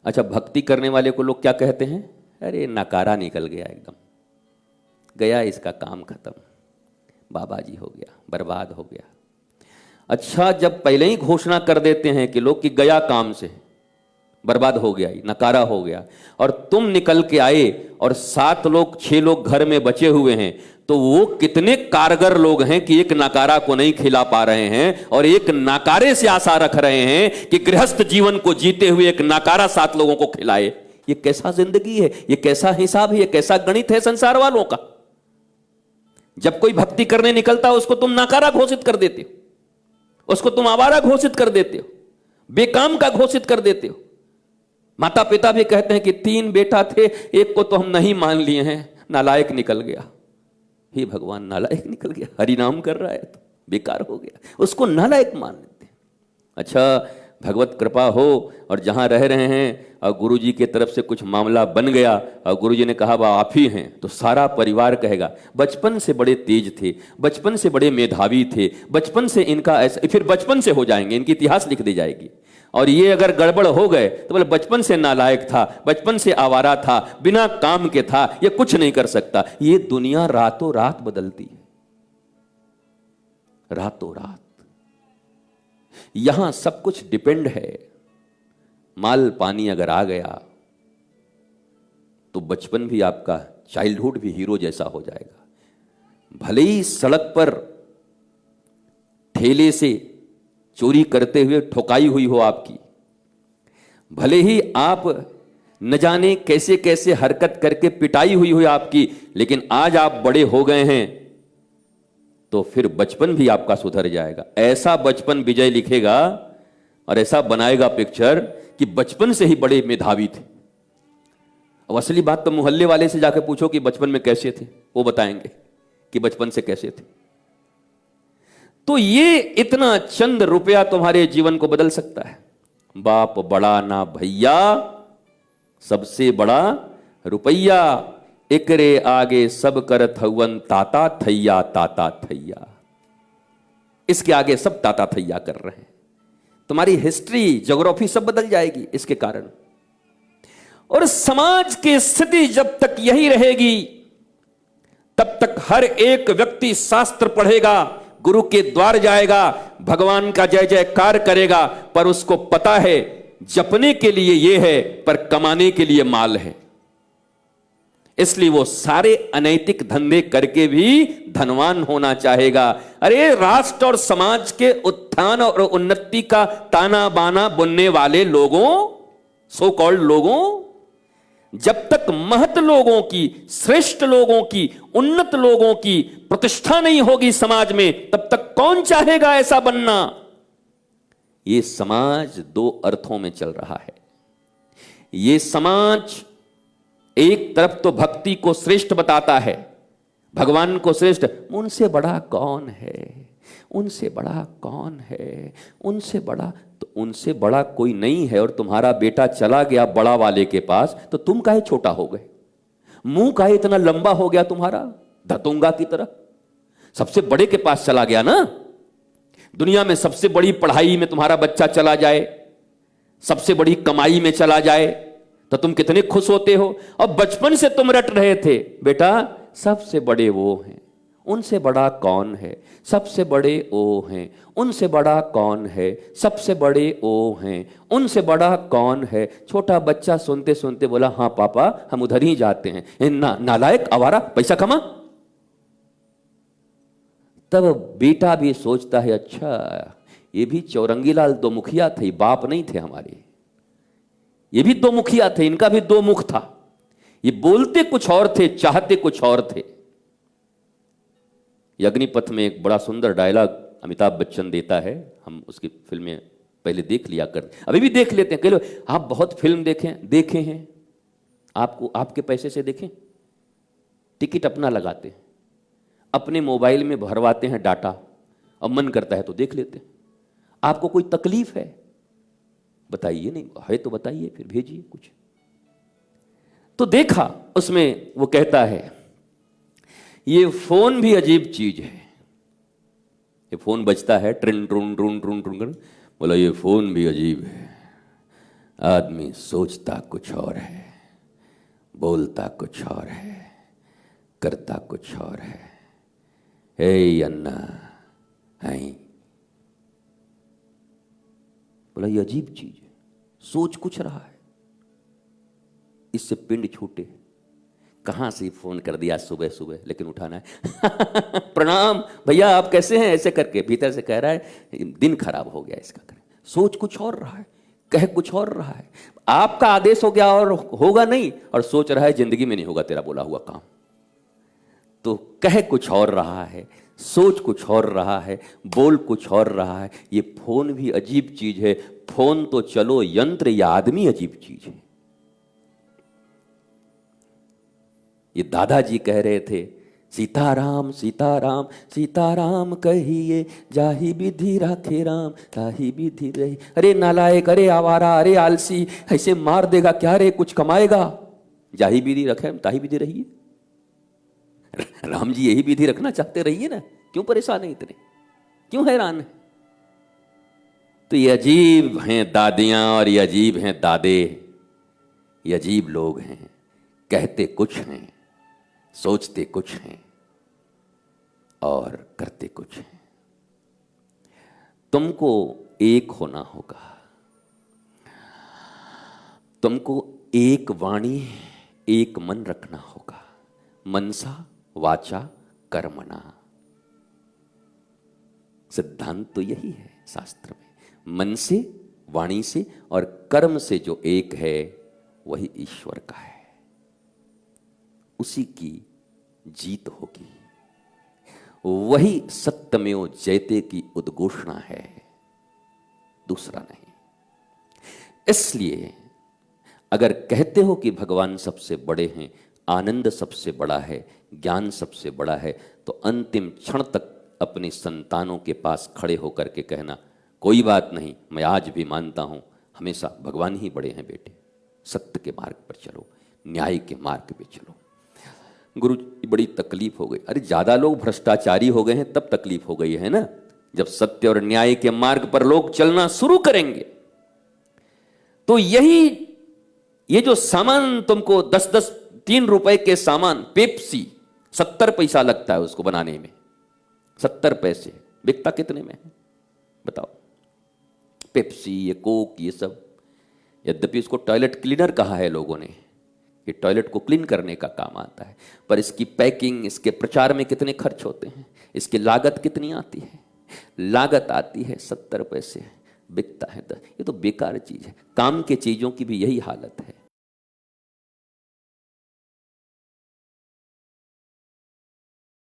अच्छा, भक्ति करने वाले को लोग क्या कहते हैं? अरे नकारा निकल गया, एकदम गया, इसका काम खत्म, बाबा जी हो गया, बर्बाद हो गया। अच्छा, जब पहले ही घोषणा कर देते हैं कि लोग कि गया काम से, बर्बाद हो गया, नकारा हो गया, और तुम निकल के आए और 7 लोग 6 लोग घर में बचे हुए हैं, तो वो कितने कारगर लोग हैं कि एक नकारा को नहीं खिला पा रहे हैं और एक नकारे से आशा रख रहे हैं कि गृहस्थ जीवन को जीते हुए एक नकारा 7 लोगों को खिलाए। ये कैसा जिंदगी है, ये कैसा हिसाब है, ये कैसा गणित है संसार वालों का। जब कोई भक्ति करने निकलता है उसको तुम नकारा घोषित कर देते हो, उसको तुम आवारा घोषित कर देते हो, बेकाम का घोषित कर देते हो। माता पिता भी कहते हैं कि 3 बेटा थे, एक को तो हम नहीं मान लिए हैं, नालायक निकल गया। हे भगवान, नालायक निकल गया, हरि नाम कर रहा है तो बेकार हो गया, उसको नालायक मान लेते। अच्छा, भगवत कृपा हो और जहां रह रहे हैं और गुरु जी की तरफ से कुछ मामला बन गया और गुरु जी ने कहा बा आप ही हैं, तो सारा परिवार कहेगा बचपन से बड़े तेज थे, बचपन से बड़े मेधावी थे, बचपन से इनका ऐसा, फिर बचपन से हो जाएंगे, इनकी इतिहास लिख दी जाएगी। और ये अगर गड़बड़ हो गए तो बोले बचपन से नालायक था, बचपन से आवारा था, बिना काम के था, ये कुछ नहीं कर सकता। ये दुनिया रातों रात बदलती है, रातों रात। यहां सब कुछ डिपेंड है। माल पानी अगर आ गया तो बचपन भी आपका, चाइल्डहुड भी हीरो जैसा हो जाएगा। भले ही सड़क पर ठेले से चोरी करते हुए ठोकाई हुई हो आपकी, भले ही आप न जाने कैसे कैसे हरकत करके पिटाई हुई हो आपकी, लेकिन आज आप बड़े हो गए हैं तो फिर बचपन भी आपका सुधर जाएगा। ऐसा बचपन विजय लिखेगा और ऐसा बनाएगा पिक्चर कि बचपन से ही बड़े मेधावी थे। अब असली बात तो मोहल्ले वाले से जाकर पूछो कि बचपन में कैसे थे, वो बताएंगे कि बचपन से कैसे थे। तो ये इतना चंद रुपया तुम्हारे जीवन को बदल सकता है। बाप बड़ा ना भैया, सबसे बड़ा रुपया, एकरे आगे सब करत हवन ताता थैया, ताता थैया। इसके आगे सब ताता थैया कर रहे हैं। तुम्हारी हिस्ट्री, ज्योग्राफी सब बदल जाएगी इसके कारण। और समाज की स्थिति जब तक यही रहेगी तब तक हर एक व्यक्ति शास्त्र पढ़ेगा, गुरु के द्वार जाएगा, भगवान का जय जयकार करेगा, पर उसको पता है जपने के लिए ये है पर कमाने के लिए माल है। इसलिए वो सारे अनैतिक धंधे करके भी धनवान होना चाहेगा। अरे राष्ट्र और समाज के उत्थान और उन्नति का ताना बाना बुनने वाले लोगों, सो कॉल्ड लोगों, जब तक महत लोगों की, श्रेष्ठ लोगों की, उन्नत लोगों की प्रतिष्ठा नहीं होगी समाज में, तब तक कौन चाहेगा ऐसा बनना। ये समाज 2 अर्थों में चल रहा है। ये समाज एक तरफ तो भक्ति को श्रेष्ठ बताता है, भगवान को श्रेष्ठ, उनसे बड़ा कौन है, उनसे बड़ा कौन है, उनसे बड़ा, तो उनसे बड़ा कोई नहीं है। और तुम्हारा बेटा चला गया बड़ा वाले के पास तो तुम काहे छोटा हो गए, मुंह काहे इतना लंबा हो गया तुम्हारा, धतूंगा की तरह। सबसे बड़े के पास चला गया ना, दुनिया में सबसे बड़ी पढ़ाई में तुम्हारा बच्चा चला जाए, सबसे बड़ी कमाई में चला जाए तो तुम कितने खुश होते हो। और बचपन से तुम रट रहे थे बेटा सबसे बड़े वो हैं, उनसे बड़ा कौन है, सबसे बड़े वो हैं, उनसे बड़ा कौन है, सबसे बड़े वो हैं, उनसे बड़ा कौन है। छोटा बच्चा सुनते सुनते बोला हाँ पापा हम उधर ही जाते हैं। नालायक, आवारा, पैसा कमा। तब बेटा भी सोचता है अच्छा ये भी चौरंगीलाल 2 मुखिया थे, बाप नहीं थे हमारे, ये भी 2 मुखिया थे, इनका भी 2 मुख था, ये बोलते कुछ और थे, चाहते कुछ और थे। अग्निपथ में एक बड़ा सुंदर डायलॉग अमिताभ बच्चन देता है, हम उसकी फिल्में पहले देख लिया करते, अभी भी देख लेते हैं। कह लो आप बहुत फिल्म देखे हैं, आपको आपके पैसे से देखें, टिकट अपना लगाते हैं, अपने मोबाइल में भरवाते हैं डाटा, अब मन करता है तो देख लेते हैं। आपको कोई तकलीफ है बताइए, नहीं है तो बताइए, फिर भेजिए कुछ। तो देखा उसमें वो कहता है ये फोन भी अजीब चीज है, ये फोन बजता है ट्रिन ट्रुन ट्रुन ट्रुन ट्रुन, बोला ये फोन भी अजीब है, आदमी सोचता कुछ और है, बोलता कुछ और है, करता कुछ और है। हे अन्ना, है बोला ये अजीब चीज है, सोच कुछ रहा है, इससे पिंड छूटे। कहां से फोन कर दिया सुबह सुबह, लेकिन उठाना है। प्रणाम भैया, आप कैसे हैं, ऐसे करके भीतर से कह रहा है दिन खराब हो गया इसका। करें सोच कुछ और रहा है, कह कुछ और रहा है। आपका आदेश हो गया और होगा नहीं, और सोच रहा है जिंदगी में नहीं होगा तेरा बोला हुआ काम। तो कह कुछ और रहा है, सोच कुछ और रहा है, बोल कुछ और रहा है। ये फोन भी अजीब चीज है। फोन तो चलो यंत्र, या आदमी अजीब चीज है। ये दादाजी कह रहे थे, सीताराम सीताराम सीताराम कहिए, जाहि विधि राखे राम ताहि विधि रही। अरे नालायक, अरे आवारा, अरे आलसी, ऐसे मार देगा क्या रे, कुछ कमाएगा। जाहि विधि रखे ताहि विधि रहिए। राम जी यही विधि रखना चाहते, रहिए ना, क्यों परेशान है इतने, क्यों हैरान है। तो ये अजीब हैं दादियां और ये अजीब हैं दादे, ये अजीब लोग हैं। कहते कुछ हैं, सोचते कुछ हैं और करते कुछ हैं। तुमको एक होना होगा, तुमको एक वाणी एक मन रखना होगा। मनसा वाचा कर्मणा, सिद्धांत तो यही है शास्त्र में। मन से, वाणी से और कर्म से जो एक है वही ईश्वर का है, उसी की जीत होगी। वही सत्यमेव जयते की उद्घोषणा है, दूसरा नहीं। इसलिए अगर कहते हो कि भगवान सबसे बड़े हैं, आनंद सबसे बड़ा है, ज्ञान सबसे बड़ा है, तो अंतिम क्षण तक अपने संतानों के पास खड़े होकर के कहना, कोई बात नहीं, मैं आज भी मानता हूं हमेशा भगवान ही बड़े हैं बेटे, सत्य के मार्ग पर चलो, न्याय के मार्ग पे चलो। गुरु जी बड़ी तकलीफ हो गई। अरे ज्यादा लोग भ्रष्टाचारी हो गए हैं तब तकलीफ हो गई है ना। जब सत्य और न्याय के मार्ग पर लोग चलना शुरू करेंगे तो ये जो सामान तुमको 10-10 3 रुपए के सामान, पेप्सी 70 पैसा लगता है उसको बनाने में, 70 पैसे, बिकता कितने में है बताओ। पेप्सी, ये कोक, ये सब, यद्यपि इसको टॉयलेट क्लीनर कहा है लोगों ने, ये टॉयलेट को क्लीन करने का काम आता है, पर इसकी पैकिंग, इसके प्रचार में कितने खर्च होते हैं, इसकी लागत कितनी आती है। लागत आती है 70 पैसे, बिकता है 10। ये तो बेकार चीज है। काम के चीजों की भी यही हालत है।